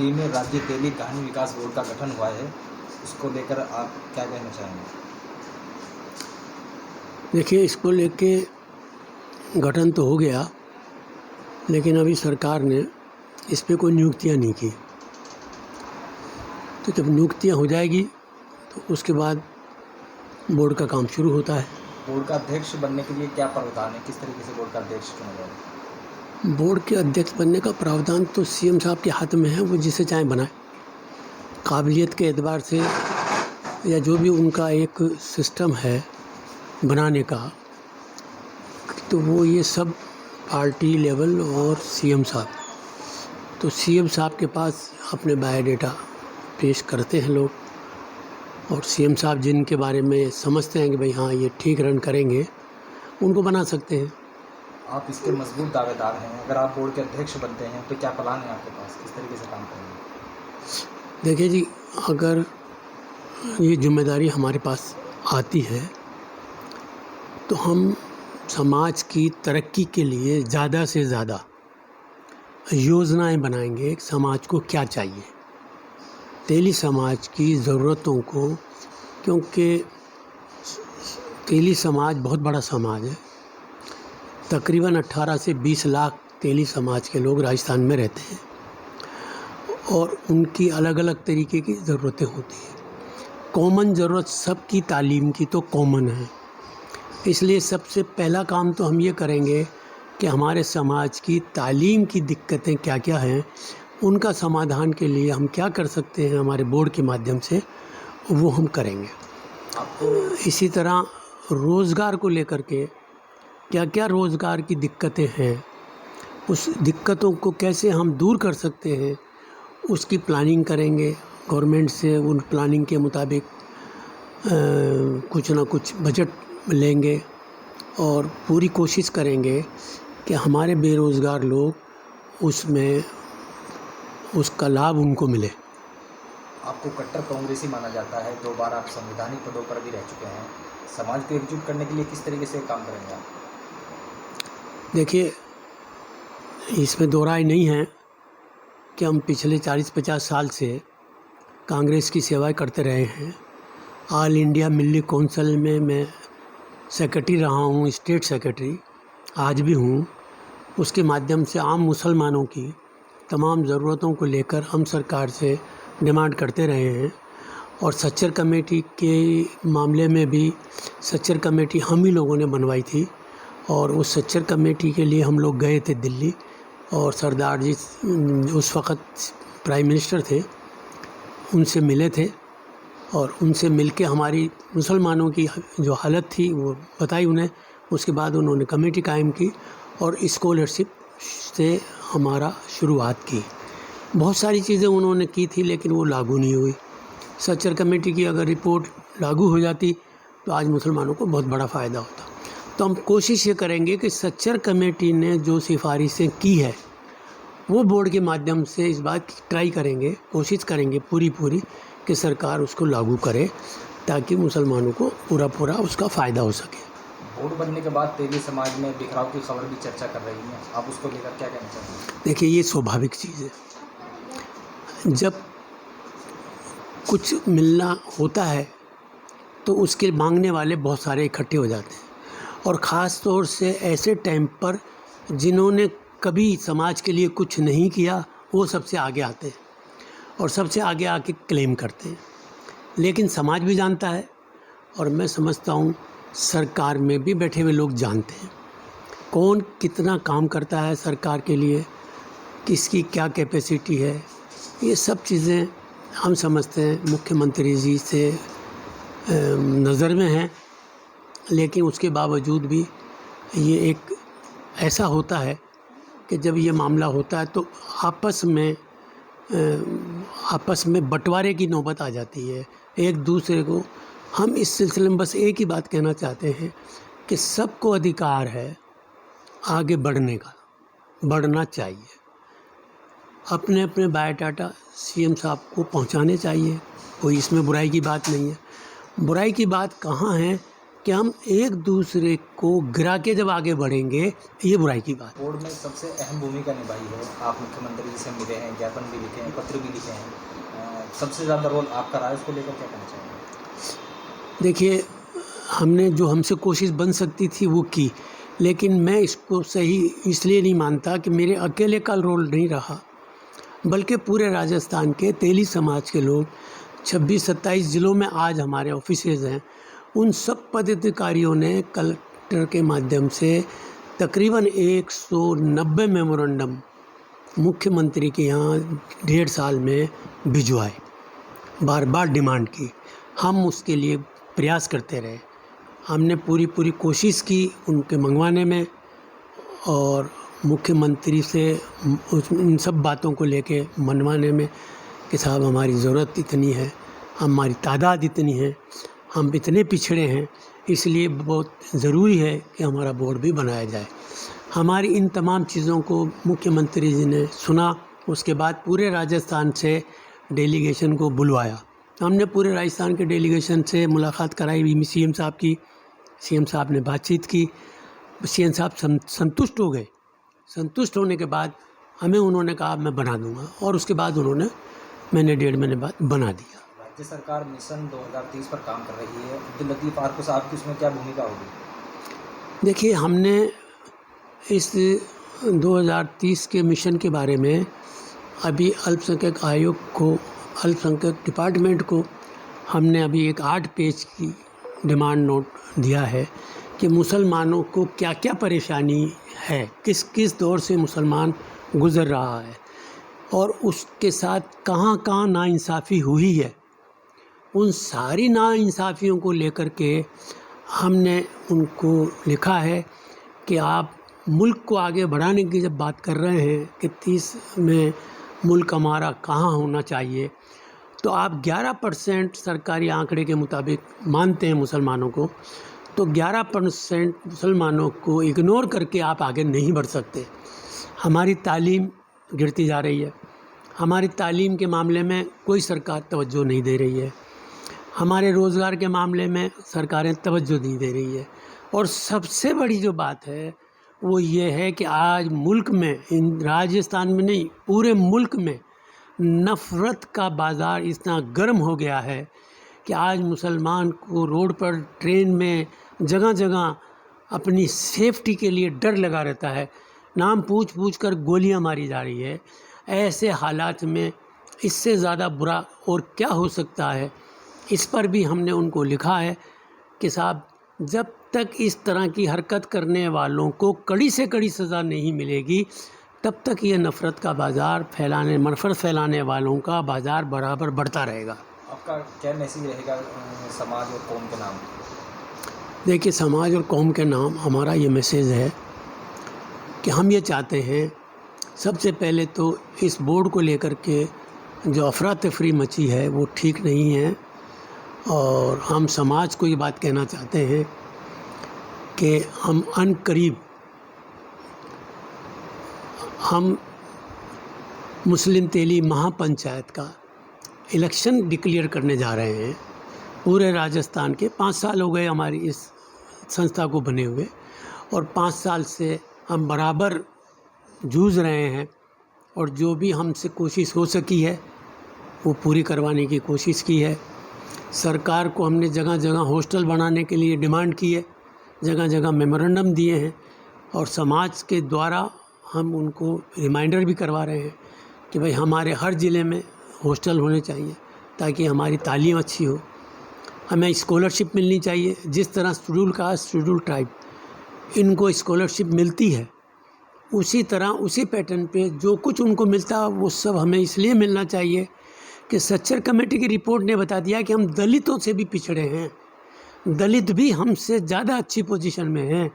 में राज्य तेली कहानी विकास बोर्ड का गठन हुआ है, उसको लेकर आप क्या कहना चाहेंगे? देखिए, इसको लेके गठन तो हो गया, लेकिन अभी सरकार ने इस पे कोई नियुक्तियां नहीं की। तो जब नियुक्तियां हो जाएगी तो उसके बाद बोर्ड का काम शुरू होता है। बोर्ड का अध्यक्ष बनने के लिए क्या प्रावधान है? किस तरीके से बोर्ड का अध्यक्ष चुना जाएगा? बोर्ड के अध्यक्ष बनने का प्रावधान तो सीएम साहब के हाथ में है, वो जिसे चाहे बनाए। काबिलियत के एतबार से या जो भी उनका एक सिस्टम है बनाने का, तो वो ये सब पार्टी लेवल और सीएम साहब, तो सीएम साहब के पास अपने बायोडाटा पेश करते हैं लोग, और सीएम साहब जिनके बारे में समझते हैं कि भाई हाँ ये ठीक रन करेंगे, उनको बना सकते हैं। आप इसके मजबूत दावेदार हैं। अगर आप बोर्ड के अध्यक्ष बनते हैं तो क्या प्लान है आपके पास? किस तरीके से काम करेंगे? देखिए जी, अगर ये जिम्मेदारी हमारे पास आती है तो हम समाज की तरक्की के लिए ज़्यादा से ज़्यादा योजनाएं बनाएंगे। समाज को क्या चाहिए, तेली समाज की ज़रूरतों को, क्योंकि तेली समाज बहुत बड़ा समाज है। तकरीबन 18 से 20 लाख तेली समाज के लोग राजस्थान में रहते हैं और उनकी अलग अलग तरीके की ज़रूरतें होती हैं। कॉमन ज़रूरत सबकी तालीम की तो कॉमन है, इसलिए सबसे पहला काम तो हम ये करेंगे कि हमारे समाज की तालीम की दिक्कतें क्या क्या हैं, उनका समाधान के लिए हम क्या कर सकते हैं हमारे बोर्ड के माध्यम से, वो हम करेंगे। इसी तरह रोज़गार को लेकर के क्या क्या रोज़गार की दिक्कतें हैं, उस दिक्कतों को कैसे हम दूर कर सकते हैं, उसकी प्लानिंग करेंगे। गवर्नमेंट से उन प्लानिंग के मुताबिक कुछ ना कुछ बजट लेंगे और पूरी कोशिश करेंगे कि हमारे बेरोज़गार लोग उसमें उसका लाभ उनको मिले। आपको कट्टर कांग्रेसी माना जाता है, 2 बार आप संवैधानिक पदों पर भी रह चुके हैं। समाज को एकजुट करने के लिए किस तरीके से काम करेंगे आप? देखिए, इसमें दो राय नहीं है कि हम पिछले 40-50 साल से कांग्रेस की सेवा करते रहे हैं। ऑल इंडिया मिल्ली कौंसिल में मैं सेक्रेटरी रहा हूँ, स्टेट सेक्रेटरी आज भी हूँ। उसके माध्यम से आम मुसलमानों की तमाम ज़रूरतों को लेकर हम सरकार से डिमांड करते रहे हैं। और सच्चर कमेटी के मामले में भी सच्चर कमेटी हम ही लोगों ने बनवाई थी, और उस सच्चर कमेटी के लिए हम लोग गए थे दिल्ली, और सरदार जी उस वक़्त प्राइम मिनिस्टर थे, उनसे मिले थे और उनसे मिलके हमारी मुसलमानों की जो हालत थी वो बताई उन्हें। उसके बाद उन्होंने कमेटी कायम की और स्कॉलरशिप से हमारा शुरुआत की। बहुत सारी चीज़ें उन्होंने की थी लेकिन वो लागू नहीं हुई। सच्चर कमेटी की अगर रिपोर्ट लागू हो जाती तो आज मुसलमानों को बहुत बड़ा फ़ायदा होता। तो हम कोशिश ये करेंगे कि सच्चर कमेटी ने जो सिफारिशें की है वो बोर्ड के माध्यम से इस बात की ट्राई करेंगे, कोशिश करेंगे पूरी कि सरकार उसको लागू करे ताकि मुसलमानों को पूरा उसका फ़ायदा हो सके। बोर्ड बनने के बाद तेली समाज में बिखराव की खबर भी चर्चा कर रही है, आप उसको लेकर क्या कहना चाहते हैं? देखिए, ये स्वाभाविक चीज़ है। जब कुछ मिलना होता है तो उसके मांगने वाले बहुत सारे इकट्ठे हो जाते हैं, और ख़ास तौर से ऐसे टाइम पर जिन्होंने कभी समाज के लिए कुछ नहीं किया वो सबसे आगे आते हैं और सबसे आगे आके क्लेम करते हैं। लेकिन समाज भी जानता है, और मैं समझता हूँ सरकार में भी बैठे हुए लोग जानते हैं कौन कितना काम करता है सरकार के लिए, किसकी क्या कैपेसिटी है। ये सब चीज़ें हम समझते हैं मुख्यमंत्री जी से नज़र में हैं, लेकिन उसके बावजूद भी ये एक ऐसा होता है कि जब ये मामला होता है तो आपस में बंटवारे की नौबत आ जाती है एक दूसरे को। हम इस सिलसिले में बस एक ही बात कहना चाहते हैं कि सबको अधिकार है आगे बढ़ने का, बढ़ना चाहिए। अपने अपने बायोडाटा सीएम साहब को पहुंचाने चाहिए, कोई इसमें बुराई की बात नहीं है। बुराई की बात कहाँ है कि हम एक दूसरे को गिरा के जब आगे बढ़ेंगे, ये बुराई की बात। बोर्ड में सबसे अहम भूमिका निभाई है, आप मुख्यमंत्री से मिले हैं, ज्ञापन भी लिखे हैं, पत्र भी लिखे हैं, सबसे ज़्यादा रोल आपका रहा है, उसको लेकर क्या कहना चाहेंगे? देखिए, हमने जो हमसे कोशिश बन सकती थी वो की, लेकिन मैं इसको सही इसलिए नहीं मानता कि मेरे अकेले का रोल नहीं रहा, बल्कि पूरे राजस्थान के तेली समाज के लोग 26-27 ज़िलों में आज हमारे ऑफिसेज हैं, उन सब पदाधिकारियों ने कलेक्टर के माध्यम से तकरीबन 190 मेमोरेंडम मुख्यमंत्री के यहाँ 1.5 साल में भिजवाए, बार बार डिमांड की। हम उसके लिए प्रयास करते रहे, हमने पूरी कोशिश की उनके मंगवाने में, और मुख्यमंत्री से इन सब बातों को लेके मनवाने में कि साहब हमारी ज़रूरत इतनी है, हमारी तादाद इतनी है, हम इतने पिछड़े हैं, इसलिए बहुत ज़रूरी है कि हमारा बोर्ड भी बनाया जाए। हमारी इन तमाम चीज़ों को मुख्यमंत्री जी ने सुना। उसके बाद पूरे राजस्थान से डेलीगेशन को बुलवाया। हमने पूरे राजस्थान के डेलीगेशन से मुलाकात कराई भी सीएम साहब की। सीएम साहब ने बातचीत की, सीएम साहब संतुष्ट हो गए। संतुष्ट होने के बाद हमें उन्होंने कहा मैं बना दूंगा, और उसके बाद मैंने 1.5 महीने बाद बना दिया। राज्य सरकार मिशन 2030 पर काम कर रही है, अब्दुल लतीफ़ आरको साहब की उसमें क्या भूमिका होगी? देखिए, हमने इस 2030 के मिशन के बारे में अभी अल्पसंख्यक आयोग को, अल्पसंख्यक डिपार्टमेंट को हमने अभी एक 8 पेज की डिमांड नोट दिया है कि मुसलमानों को क्या क्या परेशानी है, किस किस दौर से मुसलमान गुज़र रहा है, और उसके साथ कहाँ कहाँ नाइंसाफ़ी हुई है। उन सारी नाइंसाफ़ियों को लेकर के हमने उनको लिखा है कि आप मुल्क को आगे बढ़ाने की जब बात कर रहे हैं कि 30 में मुल्क हमारा कहाँ होना चाहिए, तो आप 11% सरकारी आंकड़े के मुताबिक मानते हैं मुसलमानों को, तो 11% मुसलमानों को इग्नोर करके आप आगे नहीं बढ़ सकते। हमारी तालीम गिरती जा रही है, हमारी तालीम के मामले में कोई सरकार तवज्जो नहीं दे रही है, हमारे रोज़गार के मामले में सरकारें तवज्जो नहीं दे रही है, और सबसे बड़ी जो बात है वो ये है कि आज मुल्क में, इन राजस्थान में नहीं पूरे मुल्क में नफ़रत का बाज़ार इतना गर्म हो गया है कि आज मुसलमान को रोड पर, ट्रेन में, जगह जगह अपनी सेफ्टी के लिए डर लगा रहता है, नाम पूछ कर गोलियां मारी जा रही है। ऐसे हालात में इससे ज़्यादा बुरा और क्या हो सकता है। इस पर भी हमने उनको लिखा है कि साहब, जब तक इस तरह की हरकत करने वालों को कड़ी से कड़ी सज़ा नहीं मिलेगी, तब तक ये नफ़रत फैलाने वालों का बाज़ार बराबर बढ़ता रहेगा। आपका क्या मैसेज रहेगा समाज और कौम के नाम? देखिए, समाज और कौम के नाम हमारा ये मैसेज है कि हम ये चाहते हैं, सबसे पहले तो इस बोर्ड को लेकर के जो अफरा तफरी मची है वो ठीक नहीं है, और हम समाज को ये बात कहना चाहते हैं कि हम अनकरीब हम मुस्लिम तेली महापंचायत का इलेक्शन डिक्लेयर करने जा रहे हैं। पूरे राजस्थान के 5 साल हो गए हमारी इस संस्था को बने हुए, और 5 साल से हम बराबर जूझ रहे हैं, और जो भी हमसे कोशिश हो सकी है वो पूरी करवाने की कोशिश की है। सरकार को हमने जगह जगह हॉस्टल बनाने के लिए डिमांड की है, जगह जगह मेमोरेंडम दिए हैं, और समाज के द्वारा हम उनको रिमाइंडर भी करवा रहे हैं कि भाई हमारे हर ज़िले में हॉस्टल होने चाहिए ताकि हमारी तालीम अच्छी हो। हमें स्कॉलरशिप मिलनी चाहिए, जिस तरह शेड्यूल कास्ट, शेड्यूल ट्राइब इनको स्कॉलरशिप मिलती है, उसी तरह उसी पैटर्न पे जो कुछ उनको मिलता है वो सब हमें इसलिए मिलना चाहिए कि सच्चर कमेटी की रिपोर्ट ने बता दिया कि हम दलितों से भी पिछड़े हैं, दलित भी हमसे ज़्यादा अच्छी पोजीशन में हैं।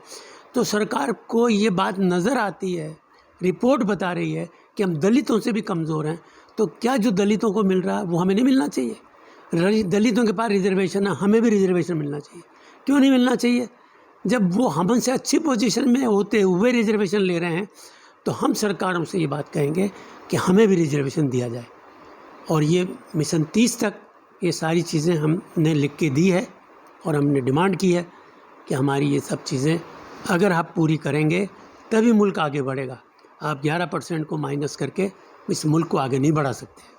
तो सरकार को ये बात नज़र आती है, रिपोर्ट बता रही है कि हम दलितों से भी कमज़ोर हैं, तो क्या जो दलितों को मिल रहा है वो हमें नहीं मिलना चाहिए? दलितों के पास रिजर्वेशन है, हमें भी रिजर्वेशन मिलना चाहिए। क्यों नहीं मिलना चाहिए? जब वो हमसे अच्छी पोजीशन में होते हुए रिजर्वेशन ले रहे हैं, तो हम सरकारों से ये बात कहेंगे कि हमें भी रिजर्वेशन दिया जाए। और ये मिशन 30 तक ये सारी चीज़ें हमने लिख के दी है और हमने डिमांड की है कि हमारी ये सब चीज़ें अगर आप पूरी करेंगे तभी मुल्क आगे बढ़ेगा। आप 11% को माइनस करके इस मुल्क को आगे नहीं बढ़ा सकते।